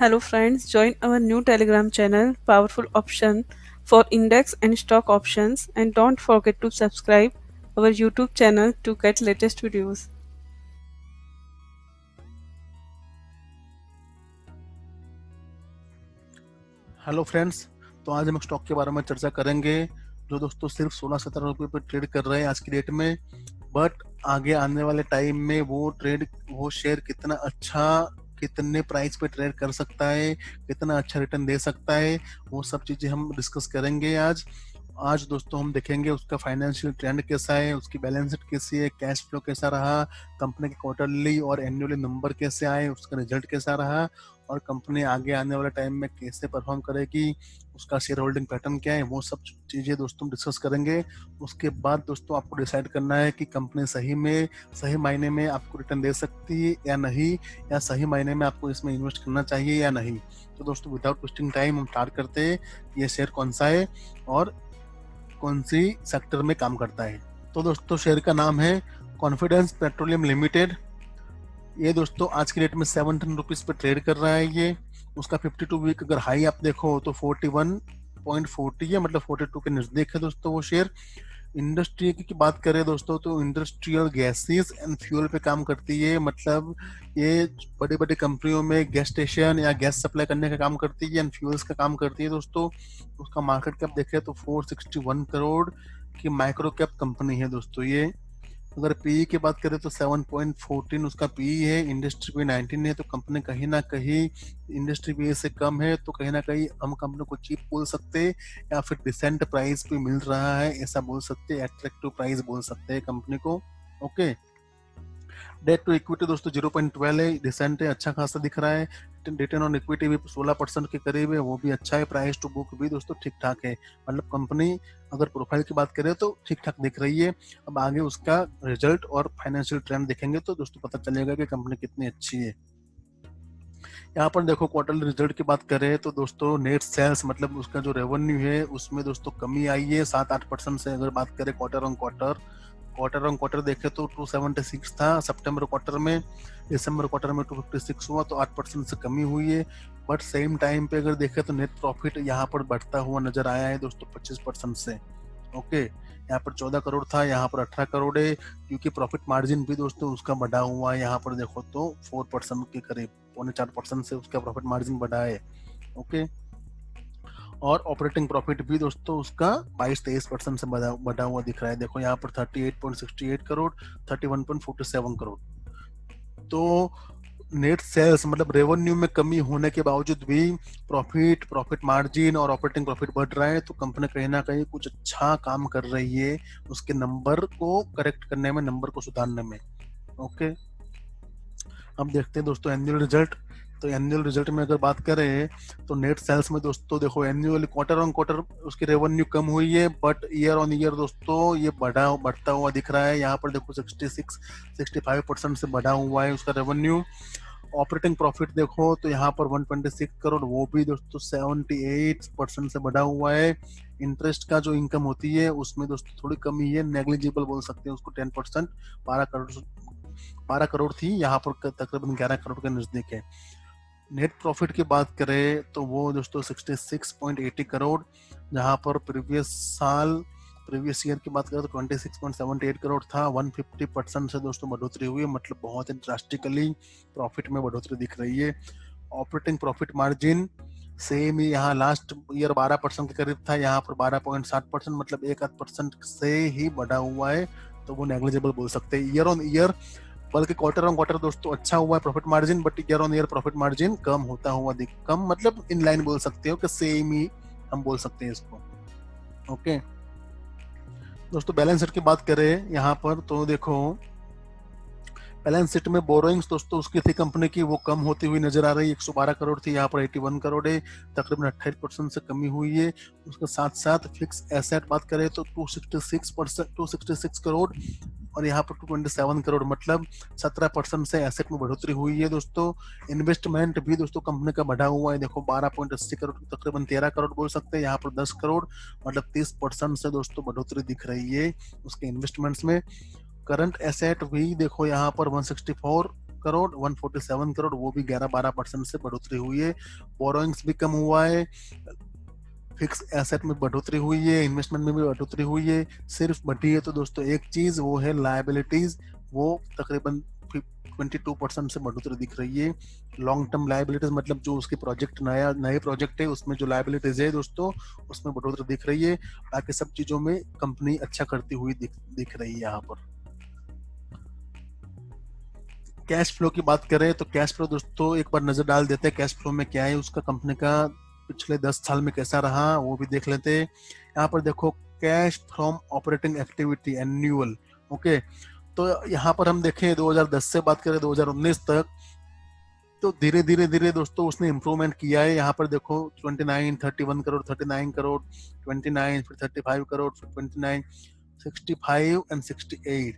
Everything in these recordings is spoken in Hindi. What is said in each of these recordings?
Hello friends, join our new Telegram channel, Powerful Option for Index and Stock Options, and don't forget to subscribe our YouTube channel to get latest videos. Hello friends. तो आज हम स्टॉक के बारे में चर्चा करेंगे जो दोस्तों सिर्फ 16-17 रुपये पे ट्रेड कर रहे हैं आज की डेट में, बट आगे आने वाले टाइम में वो शेयर कितना अच्छा, कितने प्राइस पे ट्रेड कर सकता है, कितना अच्छा रिटर्न दे सकता है, वो सब चीजें हम डिस्कस करेंगे आज दोस्तों हम देखेंगे उसका फाइनेंशियल ट्रेंड कैसा है, उसकी बैलेंस शीट कैसी है, कैश फ्लो कैसा रहा, कंपनी के क्वार्टरली और एनुअली नंबर कैसे आए, उसका रिजल्ट कैसा रहा और कंपनी आगे आने वाले टाइम में कैसे परफॉर्म करेगी, उसका शेयर होल्डिंग पैटर्न क्या है, वो सब चीज़ें दोस्तों डिस्कस करेंगे। उसके बाद दोस्तों आपको डिसाइड करना है कि कंपनी सही मायने में आपको रिटर्न दे सकती है या नहीं, या सही मायने में आपको इसमें इन्वेस्ट करना चाहिए या नहीं। तो दोस्तों विदाउट वेस्टिंग टाइम हम स्टार्ट करते हैं कि ये शेयर कौन सा है और कौन सी सेक्टर में काम करता है। तो दोस्तों शेयर का नाम है कॉन्फिडेंस पेट्रोलियम लिमिटेड। ये दोस्तों आज की डेट में 17 रुपीज पे ट्रेड कर रहा है। ये उसका 52 वीक अगर हाई आप देखो तो 41.40 है, मतलब 42 के नजदीक है दोस्तों वो शेयर। इंडस्ट्री की बात करें दोस्तों तो इंडस्ट्रियल गैसेस एंड फ्यूल पे काम करती है, मतलब ये बड़ी बड़ी कंपनियों में गैस स्टेशन या गैस सप्लाई करने का काम करती है एंड फ्यूल्स का काम करती है दोस्तों। उसका मार्केट कैप देखें तो 461 करोड़ की माइक्रो कैप कंपनी है दोस्तों ये। अगर पीई की बात करें तो 7.14 उसका पीई है, इंडस्ट्री पी 19 है, तो कंपनी कहीं ना कहीं इंडस्ट्री पी से कम है, तो कहीं ना कहीं हम कंपनी को चीप बोल सकते हैं या फिर डिसेंट प्राइस पे मिल रहा है ऐसा बोल सकते हैं, अट्रैक्टिव प्राइस बोल सकते हैं कंपनी को। ओके, डेट टू इक्विटी दोस्तों 0.12 है, डिसेंट है, अच्छा खासा दिख रहा है। रिटर्न ऑन इक्विटी भी 16% के करीब है, वो भी अच्छा है। प्राइस टू बुक भी दोस्तों ठीक ठाक है, मतलब कंपनी अगर प्रोफाइल की बात करें तो ठीक ठाक दिख रही है। अब आगे उसका रिजल्ट और फाइनेंशियल ट्रेंड देखेंगे तो दोस्तों पता चलेगा कि कंपनी कितनी अच्छी है। यहाँ पर देखो क्वार्टरली रिजल्ट की बात करें तो दोस्तों नेट सेल्स मतलब उसका जो रेवेन्यू है उसमें दोस्तों कमी आई है 7-8% से। अगर बात करें क्वार्टर ऑन क्वार्टर देखे तो 276 था सितंबर क्वार्टर में, दिसंबर क्वार्टर में 256 हुआ, तो 8% से कमी हुई है। बट सेम टाइम पे अगर देखे तो नेट प्रॉफिट यहाँ पर बढ़ता हुआ नजर आया है दोस्तों 25% से। ओके, यहाँ पर 14 करोड़ था, यहाँ पर 18 करोड़ है, क्योंकि प्रॉफिट मार्जिन भी दोस्तों उसका बढ़ा हुआ है। यहाँ पर देखो तो 4% के करीब, 3.25% से उसका प्रॉफिट मार्जिन बढ़ा है। ओके, और ऑपरेटिंग प्रॉफिट भी दोस्तों उसका 22-23% से बढ़ा हुआ दिख रहा है। देखो यहाँ पर 38.68 करोड़, 31.47 करोड़। तो नेट सेल्स मतलब रेवेन्यू में कमी होने के बावजूद भी प्रॉफिट मार्जिन और ऑपरेटिंग प्रॉफिट बढ़ रहा है, तो कंपनी कहीं ना कहीं कुछ अच्छा काम कर रही है उसके नंबर को करेक्ट करने में, नंबर को सुधारने में। ओके, अब देखते हैं दोस्तों एनुअल रिजल्ट। तो एनुअल रिजल्ट में अगर बात करें तो नेट सेल्स में दोस्तों देखो एनुअली क्वार्टर ऑन क्वार्टर उसकी रेवेन्यू कम हुई है, बट ईयर ऑन ईयर दोस्तों ये बढ़ता हुआ दिख रहा है। यहाँ पर देखो 65% से बढ़ा हुआ है उसका रेवेन्यू। ऑपरेटिंग प्रॉफिट देखो तो यहाँ पर 126 करोड़, वो भी दोस्तों 78% से बढ़ा हुआ है। इंटरेस्ट का जो इनकम होती है उसमें दोस्तों थोड़ी कमी है, नेग्लिजिबल बोल सकते हैं उसको, 10%, 12 करोड़ थी, यहाँ पर तकरीबन 11 करोड़ के नजदीक है। नेट प्रॉफिट की बात करें तो वो दोस्तों 66.80 करोड़, जहां पर प्रीवियस ईयर की बात करें तो 26.78 करोड़ था। 150% से दोस्तों बढ़ोतरी हुई है, मतलब बहुत ही ड्रास्टिकली प्रॉफिट में बढ़ोतरी दिख रही है। ऑपरेटिंग प्रॉफिट मार्जिन सेम ही यहाँ लास्ट ईयर 12% के करीब था, यहाँ पर 12.7%, मतलब 1% से ही बढ़ा हुआ है, तो वो नेग्लिजिबल बोल सकते हैं ईयर ऑन ईयर। बल्कि क्वार्टर ऑन क्वार्टर दोस्तों अच्छा हुआ है profit margin, but year on year profit margin कम होता हुआ कम मतलब इन लाइन बोल सकते हो कि सेम ही हम बोल सकते हैं इसको। ओके दोस्तों, बैलेंस शीट की बात करें यहाँ पर तो देखो बैलेंस शीट में बोरोइंग्स दोस्तों उसकी थी कंपनी की, वो कम होती हुई नजर आ रही है। 112 करोड़ थी, यहाँ पर 81 करोड़ है, तकरीबन 28% से कमी हुई है। उसके साथ साथ फिक्स एसेट बात करें तो 266 करोड़ और यहाँ पर 227 करोड़, मतलब 17% से एसेट में बढ़ोतरी हुई है दोस्तों। इन्वेस्टमेंट भी दोस्तों कंपनी का बढ़ा हुआ है, देखो 12.80 करोड़, तकरीबन 13 करोड़ बोल सकते हैं, यहाँ पर 10 करोड़, मतलब 30% से दोस्तों बढ़ोतरी दिख रही है उसके इन्वेस्टमेंट्स में। करंट एसेट भी देखो यहाँ पर 164 करोड़ 147 करोड़, वो भी 11-12% से बढ़ोतरी हुई है। बोरोइंग्स भी कम हुआ है, फिक्स एसेट में बढ़ोतरी हुई है, इन्वेस्टमेंट में भी बढ़ोतरी हुई है। सिर्फ बढ़ी है तो दोस्तों एक चीज, वो है लायबिलिटीज, वो तकरीबन 22% से बढ़ोतरी दिख रही है। लॉन्ग टर्म लायबिलिटीज मतलब जो उसके प्रोजेक्ट नए प्रोजेक्ट है उसमें जो लायबिलिटीज है दोस्तों उसमें बढ़ोतरी दिख रही है। बाकी सब चीजों में कंपनी अच्छा करती हुई दिख रही है। यहाँ पर कैश फ्लो की बात करें तो कैश फ्लो दोस्तों एक बार नजर डाल देते हैं कैश फ्लो में क्या है उसका, कंपनी का पिछले 10 साल में कैसा रहा वो भी देख लेते हैं। यहाँ पर देखो cash from operating activity annual, okay. तो यहाँ पर हम देखें 2010 से बात करें 2019 तक, तो धीरे धीरे दोस्तों उसने इम्प्रूवमेंट किया है। यहाँ पर देखो 29, 31 करोड़, 39 करोड़, 29, फिर 35 करोड़, फिर 29, 65 एंड 68।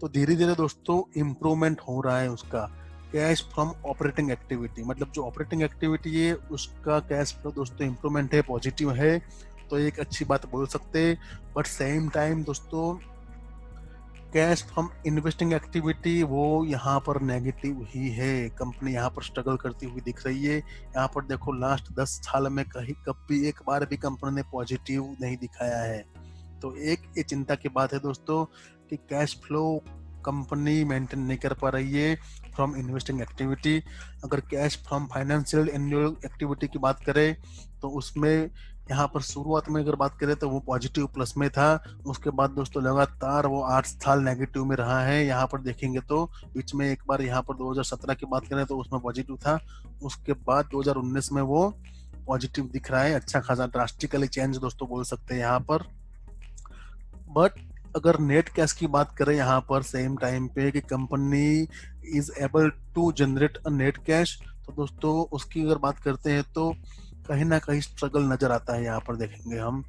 तो धीरे धीरे दोस्तों इम्प्रूवमेंट हो रहा है उसका कैश फ्रॉम ऑपरेटिंग एक्टिविटी, मतलब जो ऑपरेटिंग एक्टिविटी है उसका कैश फ्लो दोस्तों इम्प्रूवमेंट है, पॉजिटिव है, तो एक अच्छी बात बोल सकते हैं। बट सेम टाइम दोस्तों कैश फ्रॉम इन्वेस्टिंग एक्टिविटी वो यहाँ पर नेगेटिव ही है, कंपनी यहाँ पर स्ट्रगल करती हुई दिख रही है। यहाँ पर देखो लास्ट 10 साल में कभी एक बार भी कंपनी ने पॉजिटिव नहीं दिखाया है, तो एक ये चिंता की बात है दोस्तों कि कैश फ्लो कंपनी मेंटेन नहीं कर पा रही है फ्रॉम इन्वेस्टिंग एक्टिविटी। अगर cash from financial annual activity की बात करें तो उसमें यहाँ पर शुरुआत में अगर बात करें तो वो पॉजिटिव प्लस में था, उसके बाद दोस्तों लगातार वो 8 साल नेगेटिव में रहा है। यहाँ पर देखेंगे तो बीच में एक बार यहाँ पर 2017 की बात करें तो उसमें पॉजिटिव था, उसके बाद 2019 में वो पॉजिटिव दिख रहा है, अच्छा खासा ड्रास्टिकली चेंज दोस्तों बोल सकते हैं यहाँ पर। बट अगर नेट कैश की बात करें यहाँ पर सेम टाइम पे कि company is able to generate a net cash, तो दोस्तों उसकी अगर बात करते हैं तो कहीं ना कहीं स्ट्रगल नजर आता है। यहाँ पर देखेंगे हम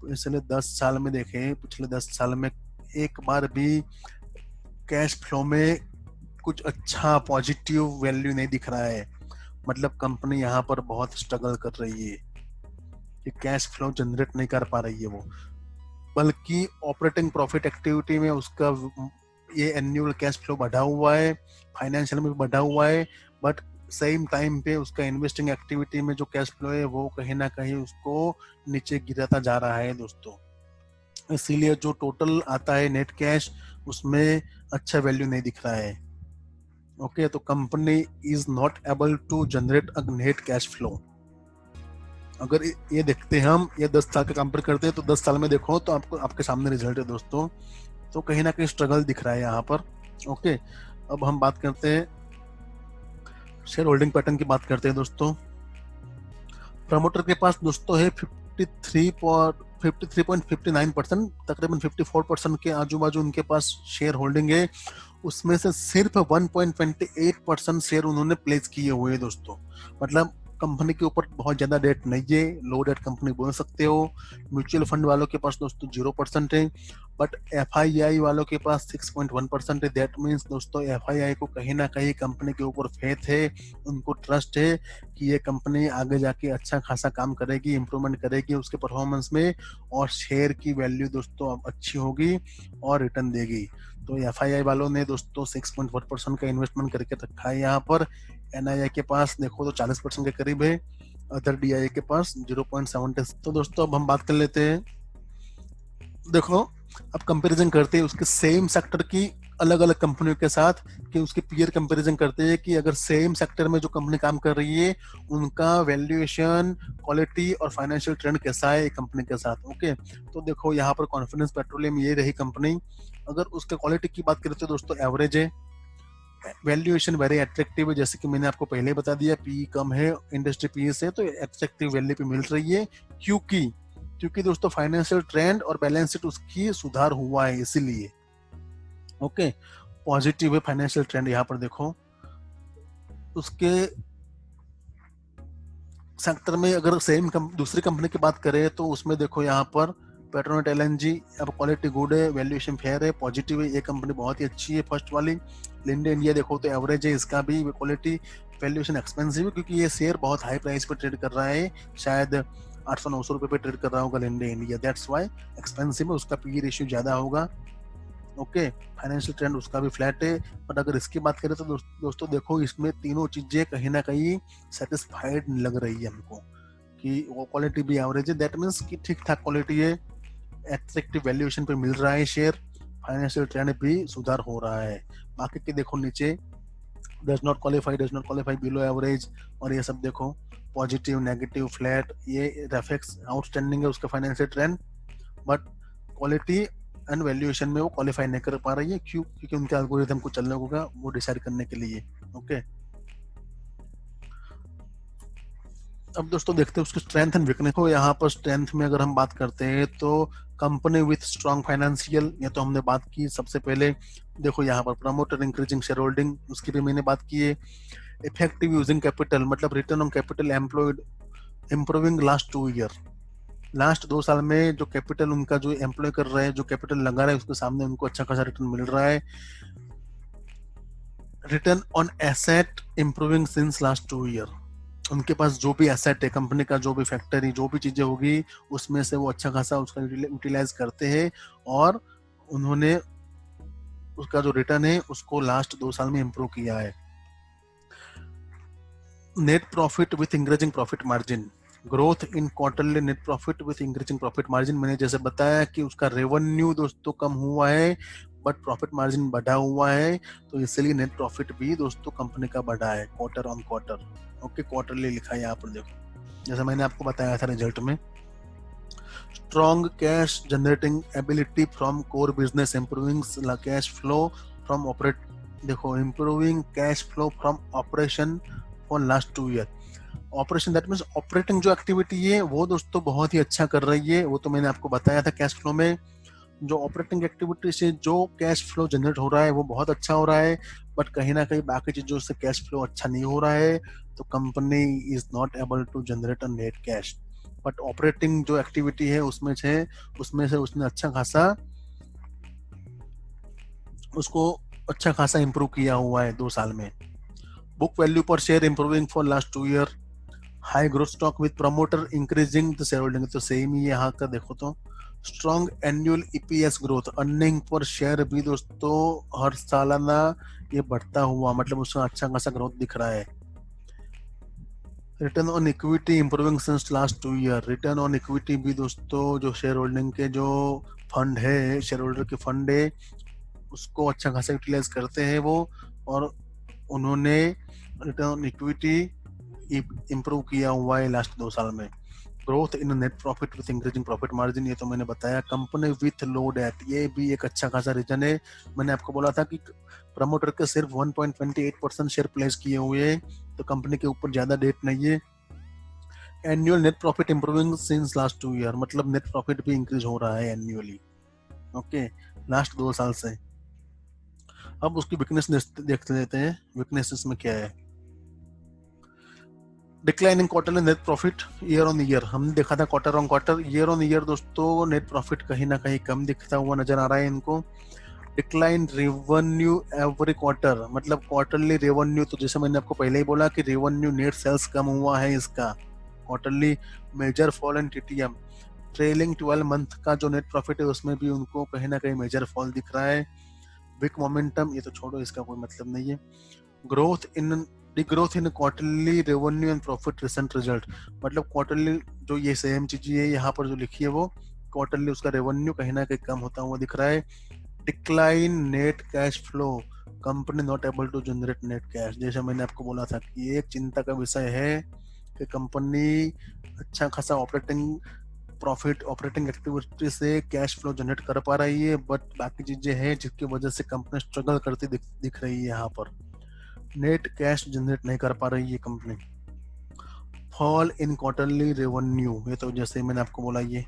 तो इसलिए 10 साल में देखें, पिछले 10 साल में एक बार भी कैश फ्लो में कुछ अच्छा पॉजिटिव वैल्यू नहीं दिख रहा है, मतलब कंपनी यहाँ पर बहुत स्ट्रगल कर रही है कि कैश फ्लो जनरेट नहीं कर पा रही है वो, बल्कि ऑपरेटिंग प्रॉफिट एक्टिविटी में उसका ये एनुअल कैश फ्लो बढ़ा हुआ है, फाइनेंशियल में भी बढ़ा हुआ है, बट सेम टाइम पे उसका इन्वेस्टिंग एक्टिविटी में जो कैश फ्लो है वो कहीं ना कहीं उसको नीचे गिराता जा रहा है दोस्तों। इसीलिए जो टोटल आता है नेट कैश उसमें अच्छा वैल्यू नहीं दिख रहा है। ओके, तो company is not able to generate a net cash flow. अगर ये देखते हैं हम, ये 10 साल का कंपेयर करते हैं तो 10 साल में देखो तो आपको आपके सामने रिजल्ट है दोस्तों, तो कहीं ना कहीं स्ट्रगल दिख रहा है यहाँ पर। ओके, अब हम बात करते हैं शेयर होल्डिंग पैटर्न की बात करते हैं दोस्तों। प्रमोटर के पास दोस्तों है 53.59%, तकरीबन 54% के आजू बाजू उनके पास शेयर होल्डिंग है। उसमें से सिर्फ 1.28% शेयर उन्होंने प्लेस किए हुए हैं दोस्तों, मतलब कंपनी के ऊपर बहुत ज्यादा डेट नहीं है, लो डेट कंपनी बोल सकते हो। म्यूचुअल फंड वालों के पास दोस्तों 0% है, बट एफआईआई वालों के पास 6.1% है। दैट मीन्स दोस्तों एफआईआई को कहीं ना कहीं कंपनी के ऊपर फेथ है, उनको ट्रस्ट है कि ये कंपनी आगे जाके अच्छा खासा काम करेगी, इंप्रूवमेंट करेगी उसके परफॉर्मेंस में, और शेयर की वैल्यू दोस्तों अब अच्छी होगी और रिटर्न देगी। तो एफआईआई वालों ने दोस्तों 6.1% का इन्वेस्टमेंट करके रखा है यहाँ पर। एनआईआई के पास देखो तो 40% के करीब है, अदर डीआई के पास 0.7। तो दोस्तों अब हम बात कर लेते हैं, देखो अब कंपैरिजन करते हैं उसके सेम सेक्टर की अलग अलग कंपनियों के साथ, कि उसके पीयर कंपैरिजन करते हैं कि अगर सेम सेक्टर में जो कंपनी काम कर रही है उनका वैल्यूएशन, क्वालिटी और फाइनेंशियल ट्रेंड कैसा है कंपनी के साथ। ओके, तो देखो यहाँ पर कॉन्फिडेंस पेट्रोलियम ये रही कंपनी। अगर उसके क्वालिटी की बात करें तो दोस्तों एवरेज है, वैल्यूएशन वेरी अट्रैक्टिव है, जैसे कि मैंने आपको पहले बता दिया, पी कम है इंडस्ट्री पी से, तो अट्रैक्टिव वैल्यू पे मिल रही है, क्योंकि दोस्तों फाइनेंशियल ट्रेंड और बैलेंस शीट उसकी सुधार हुआ है इसीलिए। ओके, पॉजिटिव है फाइनेंशियल ट्रेंड। यहाँ पर देखो उसके सेक्टर में अगर सेम दूसरी कंपनी की बात करें तो उसमें देखो यहाँ पर पेट्रोनेट एलएनजी, अब क्वालिटी गुड है, वैल्यूएशन फेयर है, पॉजिटिव है, ये कंपनी बहुत ही अच्छी है फर्स्ट वाली। लिंडे इंडिया देखो तो एवरेज है, इसका भी क्वालिटी, वैल्यूएशन एक्सपेंसिव है क्योंकि ये शेयर बहुत हाई प्राइस पे ट्रेड कर रहा है, शायद 800-900 रुपए पे ट्रेड कर रहा होगा Linde India, that's why expensive है, उसका पी रेशियो ज्यादा होगा। ओके, फाइनेंशियल ट्रेंड उसका भी फ्लैट है। बट अगर इसकी बात करें तो दोस्तों देखो, इसमें तीनों चीजें कहीं ना कहीं सेटिस्फाइड लग रही है हमको, कि वो क्वालिटी भी एवरेज है, दैट मीन्स कि ठीक ठाक क्वालिटी है, एट्रैक्टिव वैल्यूएशन पे मिल रहा है शेयर, फाइनेंशियल ट्रेंड भी सुधार हो रहा है। बाकी के देखो नीचे does not qualify, below average, और ये सब देखो पॉजिटिव, नेगेटिव, फ्लैट, ये रेफेक्स आउटस्टैंडिंग है उसका financial trend, but quality and valuation में वो क्वालिफाई नहीं कर पा रही है। क्यों? क्योंकि उनके एल्गोरिथम को चलने होगा वो डिसाइड करने के लिए। ओके, अब दोस्तों देखते हैं उसकी स्ट्रेंथ एंड वीकनेस को। यहाँ पर स्ट्रेंथ में अगर हम बात करते हैं तो कंपनी विथ स्ट्रॉन्ग फाइनेंशियल, ये तो हमने बात की सबसे पहले। देखो यहाँ पर प्रमोटर इंक्रीजिंग शेयर होल्डिंग, उसकी भी मैंने बात की है। इफेक्टिव यूजिंग कैपिटल, मतलब return on capital employed improving last 2 year, last 2 साल में जो कैपिटल उनका जो एम्प्लॉय कर रहे हैं, जो कैपिटल लगा रहे हैं, उसके सामने उनको अच्छा खासा रिटर्न मिल रहा है। Return on asset improving since last 2 year, उनके पास जो भी एसेट है कंपनी का, जो भी फैक्ट्री, जो भी चीजें होगी, उसमें से वो अच्छा खासा उसका यूटिलाइज करते हैं, और उन्होंने उसका जो रिटर्न है उसको लास्ट 2 साल में इम्प्रूव किया है। Net profit with increasing profit margin, growth in quarterly net profit with increasing profit margin. मैंने जैसे बताया कि उसका रेवेन्यू दोस्तों कम हुआ है बट प्रॉफिट मार्जिन बढ़ा हुआ है, तो इसलिए नेट प्रॉफिट भी दोस्तों कंपनी का बढ़ा है quarter on quarter. Okay, quarterly लिखा है यहाँ पर देखो, जैसे मैंने आपको बताया था रिजल्ट में। Strong cash generating ability from core business, improving cash flow from operate, देखो improving cash flow from operation for last 2 year. Operation that means operating जो एक्टिविटी है वो दोस्तों बहुत ही अच्छा कर रही है, वो तो मैंने आपको बताया था। कैश फ्लो में जो ऑपरेटिंग एक्टिविटी से जो कैश फ्लो जनरेट हो रहा है वो बहुत अच्छा हो रहा है, बट कहीं ना कहीं बाकी चीजों से कैश फ्लो अच्छा नहीं हो रहा है, तो company is not able to generate a net cash. But operating जो एक्टिविटी है उसमें से उसने उसको अच्छा खासा इंप्रूव किया हुआ है 2 साल में। बुक वैल्यू पर share improving for last 2 year, high growth stock with promoter increasing the share holding, तो सेम ही यहाँ का देखो तो strong annual EPS growth, earning per share भी दोस्तों हर सालाना ये बढ़ता हुआ, मतलब उसका अच्छा खासा ग्रोथ दिख रहा है। Return on equity improving since last 2 year, return on equity भी दोस्तों जो शेयर होल्डिंग के जो फंड है, शेयर होल्डर के फंड है, उसको अच्छा खासा यूटिलाइज करते हैं वो, और उन्होंने रिटर्न ऑन इक्विटी इम्प्रूव किया हुआ है लास्ट 2 साल में। Growth in net profit with increasing profit margin, ये तो मैंने बताया। कंपनी विथ लो डेट, ये भी एक अच्छा खासा रीजन है। मैंने आपको बोला था कि प्रमोटर के सिर्फ 1.28% शेयर प्लेस किए हुए हैं, तो कंपनी के ऊपर ज्यादा डेट नहीं है। Annual net profit improving since last 2 year, मतलब नेट प्रॉफिट भी इंक्रीज हो रहा है एनुअली, ओके, लास्ट 2 साल से। अब उसकी वीकनेस देखते लेते हैं, वीकनेसेस में क्या है। Declining quarterly net profit year on year, हमने देखा था quarter on quarter, year on year दोस्तों नेट प्रॉफिट कहीं ना कहीं कम दिखता हुआ नजर आ रहा है इनको। डिक्लाइन रेवेन्यू एवरी क्वार्टर, मतलब क्वार्टरली रेवेन्यू, तो जैसे मैंने आपको पहले ही बोला कि रेवेन्यू नेट सेल्स कम हुआ है इसका quarterly. Major fall in TTM, trailing 12 month का जो नेट प्रॉफिट है उसमें भी उनको कहीं ना कहीं मेजर फॉल दिख रहा है। वीक मोमेंटम, ये तो छोड़ो, इसका कोई मतलब नहीं है। Growth in degrowth in quarterly revenue and profit recent result, मतलब क्वार्टरली जो ये सेम चीज है यहाँ पर जो लिखी है वो क्वार्टरली उसका रेवेन्यू कहीं ना कहीं कम होता हुआ दिख रहा है। Decline net cash flow, company not able to generate net cash, जैसे मैंने आपको बोला था कि ये एक चिंता का विषय है कि कंपनी अच्छा खासा ऑपरेटिंग प्रॉफिट, ऑपरेटिंग एक्टिविटी से कैश फ्लो जनरेट कर पा रही है, बट बाकी चीजें हैं जिसकी वजह से कंपनी स्ट्रगल करती दिख रही है। यहाँ पर नेट कैश जनरेट नहीं कर पा रही है company. Fall in quarterly revenue, ये तो जैसे मैंने आपको बोला ये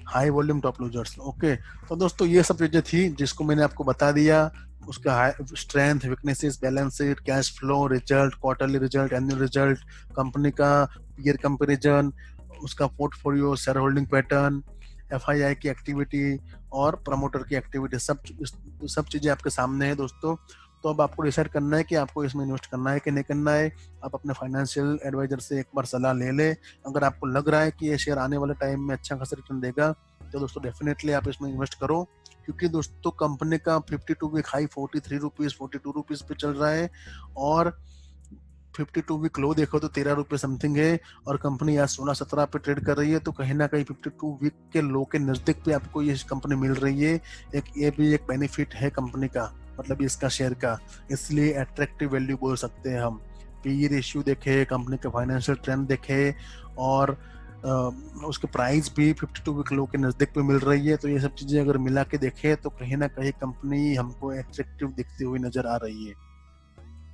high volume top losers, okay. तो दोस्तों ये सब चीजें थी जिसको मैंने आपको बता दिया, उसका strength, weaknesses, balance sheet, cash flow, result, quarterly result, annual result, company का पीयर कंपैरिजन, उसका portfolio, share holding pattern, FII की एक्टिविटी और प्रमोटर की एक्टिविटी, सब चीजें आपके सामने है दोस्तों। तो अब आपको डिसाइड करना है कि आपको इसमें इन्वेस्ट करना है कि नहीं करना है। आप अपने फाइनेंशियल एडवाइजर से एक बार सलाह ले ले, अगर आपको लग रहा है कि ये शेयर आने वाले टाइम में अच्छा खासा रिटर्न देगा तो दोस्तों डेफिनेटली आप इसमें इन्वेस्ट करो, क्योंकि दोस्तों कंपनी का 52 वीक हाई 43 रुपीज 42 रुपीज पे चल रहा है, और 52 वीक लो देखो तो 13 रुपये समथिंग है, और कंपनी आज 16-17 पे ट्रेड कर रही है। तो कहीं ना कहीं 52 वीक के लो के नजदीक पे आपको ये कंपनी मिल रही है। ये भी एक बेनिफिट है कंपनी का, मतलब इसका शेयर का, इसलिए अट्रैक्टिव वैल्यू बोल सकते हैं हम। पीई रेशियो देखे, कंपनी के फाइनेंशियल ट्रेंड देखे, और उसके प्राइस भी 52 वीक लो के नजदीक पे मिल रही है। तो ये सब चीजें अगर मिला के देखें तो कहीं ना कहीं कंपनी हमको अट्रैक्टिव दिखती हुई नजर आ रही है।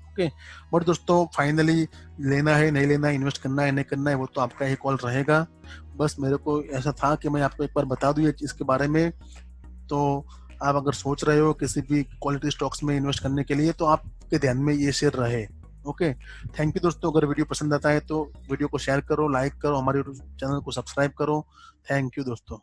ओके, बट दोस्तों फाइनली लेना है नहीं लेना है, इन्वेस्ट करना है नहीं करना है, वो तो आपका ही कॉल रहेगा। बस मेरे को ऐसा था कि मैं आपको एक बार बता दूं ये चीज के बारे में। तो आप अगर सोच रहे हो किसी भी क्वालिटी स्टॉक्स में इन्वेस्ट करने के लिए, तो आपके ध्यान में ये शेयर रहे। ओके, थैंक यू दोस्तों। अगर वीडियो पसंद आता है तो वीडियो को शेयर करो, लाइक करो, हमारे चैनल को सब्सक्राइब करो। थैंक यू दोस्तों।